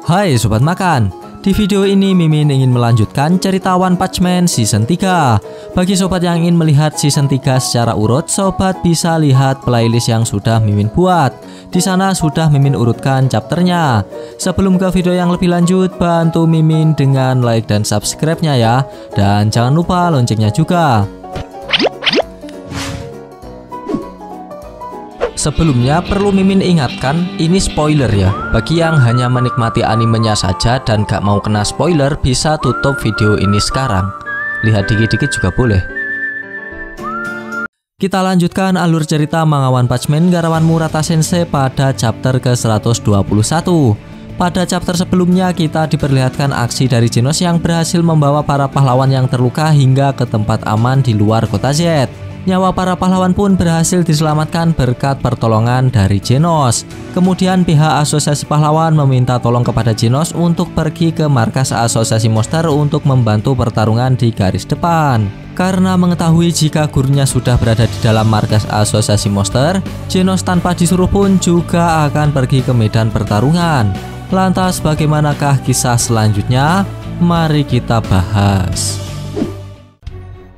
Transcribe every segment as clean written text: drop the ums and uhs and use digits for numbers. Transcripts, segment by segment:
Hai Sobat Makan, di video ini Mimin ingin melanjutkan cerita One Punch Man season 3. Bagi sobat yang ingin melihat season 3 secara urut, sobat bisa lihat playlist yang sudah Mimin buat. Di sana sudah Mimin urutkan chapternya. Sebelum ke video yang lebih lanjut, bantu Mimin dengan like dan subscribe-nya ya. Dan jangan lupa loncengnya juga. Sebelumnya perlu Mimin ingatkan, ini spoiler ya. Bagi yang hanya menikmati animenya saja dan gak mau kena spoiler, bisa tutup video ini sekarang. Lihat dikit-dikit juga boleh. Kita lanjutkan alur cerita manga One Punch Man Garawan Murata Sensei pada chapter ke-121. Pada chapter sebelumnya kita diperlihatkan aksi dari Genos yang berhasil membawa para pahlawan yang terluka hingga ke tempat aman di luar kota Z. Nyawa para pahlawan pun berhasil diselamatkan berkat pertolongan dari Genos. Kemudian pihak asosiasi pahlawan meminta tolong kepada Genos untuk pergi ke markas asosiasi monster untuk membantu pertarungan di garis depan. Karena mengetahui jika gurunya sudah berada di dalam markas asosiasi monster, Genos tanpa disuruh pun juga akan pergi ke medan pertarungan. Lantas bagaimanakah kisah selanjutnya? Mari kita bahas.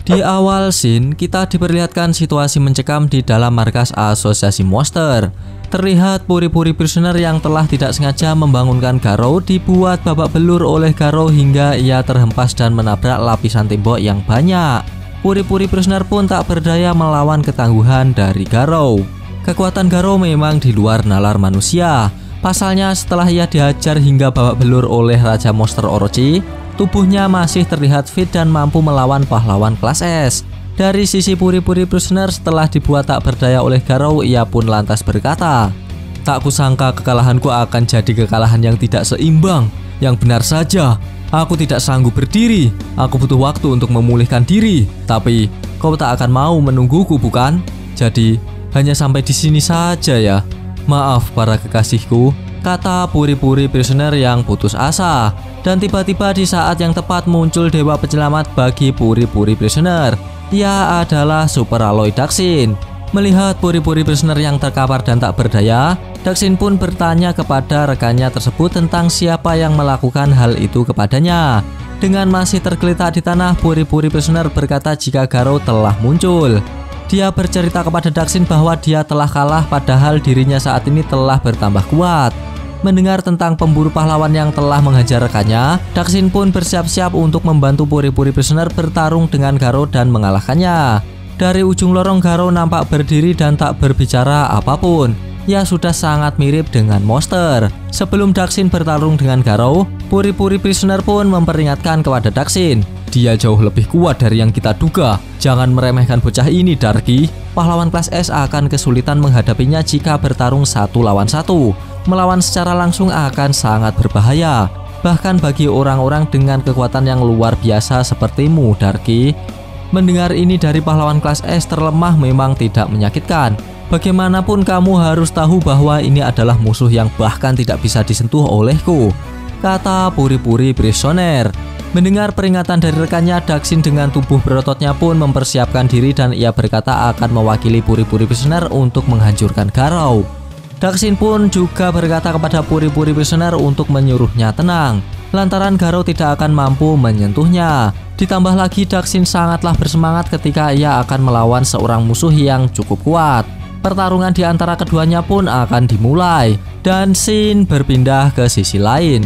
Di awal scene, kita diperlihatkan situasi mencekam di dalam markas asosiasi monster. Terlihat puri-puri prisoner yang telah tidak sengaja membangunkan Garou dibuat babak belur oleh Garou hingga ia terhempas dan menabrak lapisan tembok yang banyak. Puri-puri prisoner pun tak berdaya melawan ketangguhan dari Garou. Kekuatan Garou memang di luar nalar manusia. Pasalnya setelah ia dihajar hingga babak belur oleh Raja Monster Orochi, tubuhnya masih terlihat fit dan mampu melawan pahlawan kelas S. Dari sisi puri-puri prisoner, setelah dibuat tak berdaya oleh Garou, ia pun lantas berkata, "Tak kusangka kekalahanku akan jadi kekalahan yang tidak seimbang. Yang benar saja, aku tidak sanggup berdiri. Aku butuh waktu untuk memulihkan diri. Tapi kau tak akan mau menungguku, bukan? Jadi hanya sampai di sini saja ya. Maaf para kekasihku," kata puri-puri prisoner yang putus asa. Dan tiba-tiba di saat yang tepat muncul dewa penyelamat bagi puri-puri prisoner. Ia adalah Super Aloy Daxin. Melihat puri-puri prisoner yang terkapar dan tak berdaya, Daxin pun bertanya kepada rekannya tersebut tentang siapa yang melakukan hal itu kepadanya. Dengan masih tergeletak di tanah, puri-puri prisoner berkata jika Garou telah muncul. Dia bercerita kepada Daxin bahwa dia telah kalah padahal dirinya saat ini telah bertambah kuat. Mendengar tentang pemburu pahlawan yang telah menghajar rekannya, Daxin pun bersiap-siap untuk membantu puri-puri prisoner bertarung dengan Garou dan mengalahkannya. Dari ujung lorong Garou nampak berdiri dan tak berbicara apapun. Ia sudah sangat mirip dengan monster. Sebelum Daxin bertarung dengan Garou, puri-puri prisoner pun memperingatkan kepada Daxin, "Dia jauh lebih kuat dari yang kita duga. Jangan meremehkan bocah ini, Darky. Pahlawan kelas S akan kesulitan menghadapinya jika bertarung 1 lawan 1. Melawan secara langsung akan sangat berbahaya. Bahkan bagi orang-orang dengan kekuatan yang luar biasa sepertimu, Darky." Mendengar ini dari pahlawan kelas S terlemah memang tidak menyakitkan. Bagaimanapun kamu harus tahu bahwa ini adalah musuh yang bahkan tidak bisa disentuh olehku, kata puri-puri prisoner. Mendengar peringatan dari rekannya, Daxin dengan tubuh berototnya pun mempersiapkan diri dan ia berkata akan mewakili puri-puri prisoner untuk menghancurkan Garou. Daxin pun juga berkata kepada puri-puri prisoner untuk menyuruhnya tenang, lantaran Garou tidak akan mampu menyentuhnya. Ditambah lagi Daxin sangatlah bersemangat ketika ia akan melawan seorang musuh yang cukup kuat. Pertarungan di antara keduanya pun akan dimulai, dan scene berpindah ke sisi lain.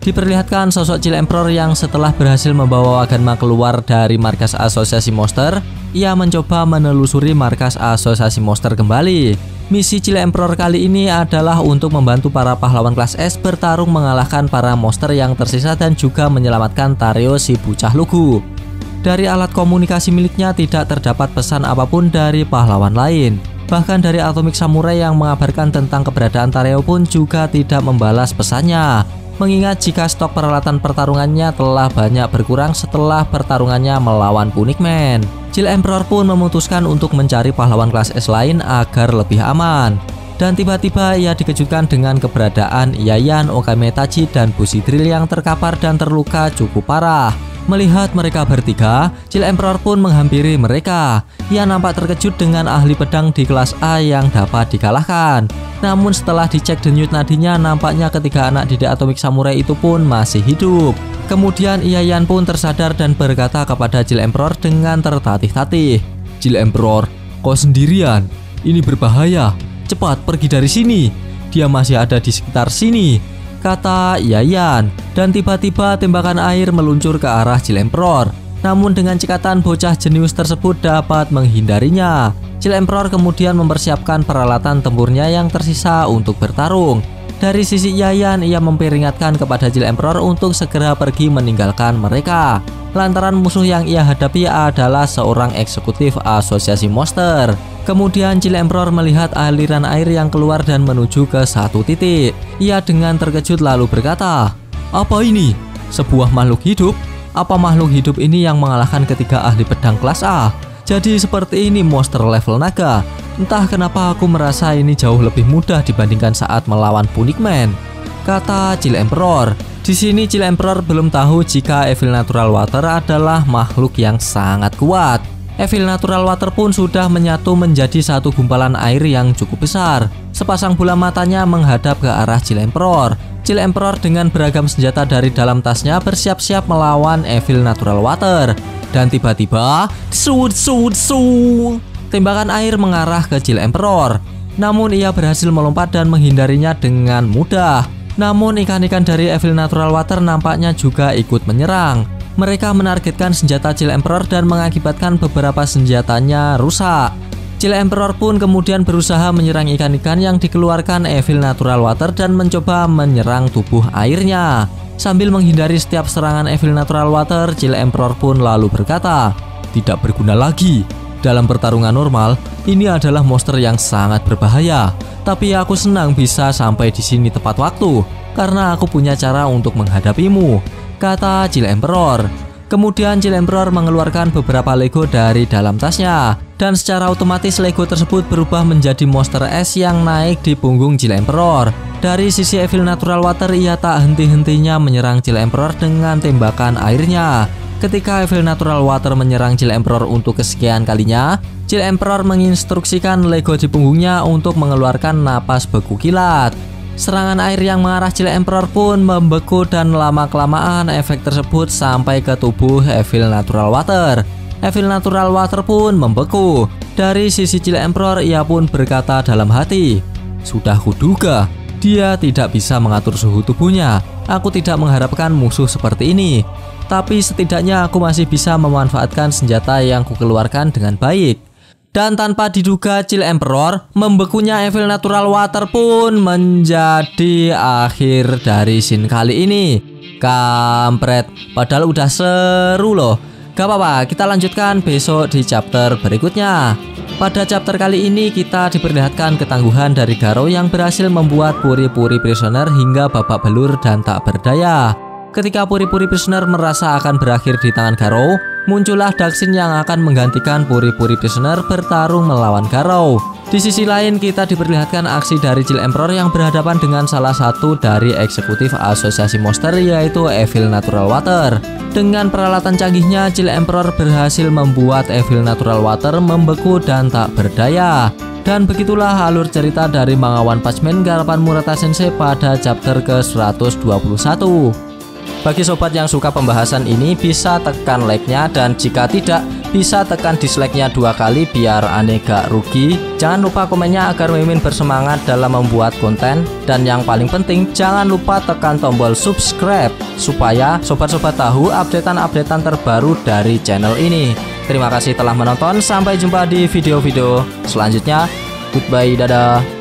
Diperlihatkan sosok Chill Emperor yang setelah berhasil membawa Waganma keluar dari markas asosiasi monster, ia mencoba menelusuri markas asosiasi monster kembali. Misi Chill Emperor kali ini adalah untuk membantu para pahlawan kelas S bertarung mengalahkan para monster yang tersisa dan juga menyelamatkan Tareo si bocah lugu. Dari alat komunikasi miliknya tidak terdapat pesan apapun dari pahlawan lain. Bahkan dari Atomic Samurai yang mengabarkan tentang keberadaan Tareo pun juga tidak membalas pesannya. Mengingat jika stok peralatan pertarungannya telah banyak berkurang setelah pertarungannya melawan Punic Man. Chill Emperor pun memutuskan untuk mencari pahlawan kelas S lain agar lebih aman. Dan tiba-tiba ia dikejutkan dengan keberadaan Yayan, Okame Tachi, dan Bushi Drill yang terkapar dan terluka cukup parah. Melihat mereka bertiga, Chill Emperor pun menghampiri mereka. Ia nampak terkejut dengan ahli pedang di kelas A yang dapat dikalahkan. Namun setelah dicek denyut nadinya, nampaknya ketiga anak didik Atomic Samurai itu pun masih hidup. Kemudian Yayan pun tersadar dan berkata kepada Chill Emperor dengan tertatih-tatih, "Chill Emperor, kau sendirian. Ini berbahaya. Cepat pergi dari sini. Dia masih ada di sekitar sini," kata Yayan. Dan tiba-tiba tembakan air meluncur ke arah Chill Emperor. Namun dengan cekatan bocah jenius tersebut dapat menghindarinya. Chill Emperor kemudian mempersiapkan peralatan tempurnya yang tersisa untuk bertarung. Dari sisi Yayan, ia memperingatkan kepada Chill Emperor untuk segera pergi meninggalkan mereka. Lantaran musuh yang ia hadapi adalah seorang eksekutif asosiasi monster. Kemudian Chill Emperor melihat aliran air yang keluar dan menuju ke satu titik. Ia dengan terkejut lalu berkata, "Apa ini? Sebuah makhluk hidup? Apa makhluk hidup ini yang mengalahkan ketiga ahli pedang kelas A? Jadi seperti ini monster level naga. Entah kenapa aku merasa ini jauh lebih mudah dibandingkan saat melawan Punikman," kata Chill Emperor. Di sini Chill Emperor belum tahu jika Evil Natural Water adalah makhluk yang sangat kuat. Evil Natural Water pun sudah menyatu menjadi satu gumpalan air yang cukup besar. Sepasang bola matanya menghadap ke arah Chill Emperor. Chill Emperor dengan beragam senjata dari dalam tasnya bersiap-siap melawan Evil Natural Water. Dan tiba-tiba, tembakan air mengarah ke Chill Emperor. Namun ia berhasil melompat dan menghindarinya dengan mudah. Namun ikan-ikan dari Evil Natural Water nampaknya juga ikut menyerang. Mereka menargetkan senjata Chill Emperor dan mengakibatkan beberapa senjatanya rusak. Chill Emperor pun kemudian berusaha menyerang ikan-ikan yang dikeluarkan Evil Natural Water dan mencoba menyerang tubuh airnya. Sambil menghindari setiap serangan Evil Natural Water, Chill Emperor pun lalu berkata, "Tidak berguna lagi. Dalam pertarungan normal, ini adalah monster yang sangat berbahaya. Tapi aku senang bisa sampai di sini tepat waktu, karena aku punya cara untuk menghadapimu," kata Chill Emperor. Kemudian Chill Emperor mengeluarkan beberapa Lego dari dalam tasnya, dan secara otomatis Lego tersebut berubah menjadi monster es yang naik di punggung Chill Emperor. Dari sisi Evil Natural Water, ia tak henti-hentinya menyerang Chill Emperor dengan tembakan airnya. Ketika Evil Natural Water menyerang Chill Emperor untuk kesekian kalinya, Chill Emperor menginstruksikan Lego di punggungnya untuk mengeluarkan napas beku kilat. Serangan air yang mengarah Chill Emperor pun membeku dan lama-kelamaan efek tersebut sampai ke tubuh Evil Natural Water. Evil Natural Water pun membeku. Dari sisi Chill Emperor, ia pun berkata dalam hati, "Sudah kuduga, dia tidak bisa mengatur suhu tubuhnya. Aku tidak mengharapkan musuh seperti ini. Tapi setidaknya aku masih bisa memanfaatkan senjata yang kukeluarkan dengan baik." Dan tanpa diduga, Chill Emperor membekunya Evil Natural Water pun menjadi akhir dari scene kali ini. Kampret, padahal udah seru loh. Gak apa-apa, kita lanjutkan besok di chapter berikutnya. Pada chapter kali ini kita diperlihatkan ketangguhan dari Garou yang berhasil membuat Puri-Puri Prisoner hingga babak belur dan tak berdaya. Ketika Puri-Puri Prisoner merasa akan berakhir di tangan Garou, muncullah Daxin yang akan menggantikan Puri-Puri Prisoner bertarung melawan Garou. Di sisi lain kita diperlihatkan aksi dari Chill Emperor yang berhadapan dengan salah satu dari eksekutif asosiasi monster, yaitu Evil Natural Water. Dengan peralatan canggihnya, Chill Emperor berhasil membuat Evil Natural Water membeku dan tak berdaya. Dan begitulah alur cerita dari manga One Punch Man garapan Murata Sensei pada chapter ke-121. Bagi sobat yang suka pembahasan ini, bisa tekan like-nya, dan jika tidak, bisa tekan dislike-nya 2 kali biar aneh gak rugi. Jangan lupa komennya agar Mimin bersemangat dalam membuat konten. Dan yang paling penting, jangan lupa tekan tombol subscribe supaya sobat-sobat tahu updatean-updatean terbaru dari channel ini. Terima kasih telah menonton, sampai jumpa di video-video selanjutnya. Goodbye, dadah.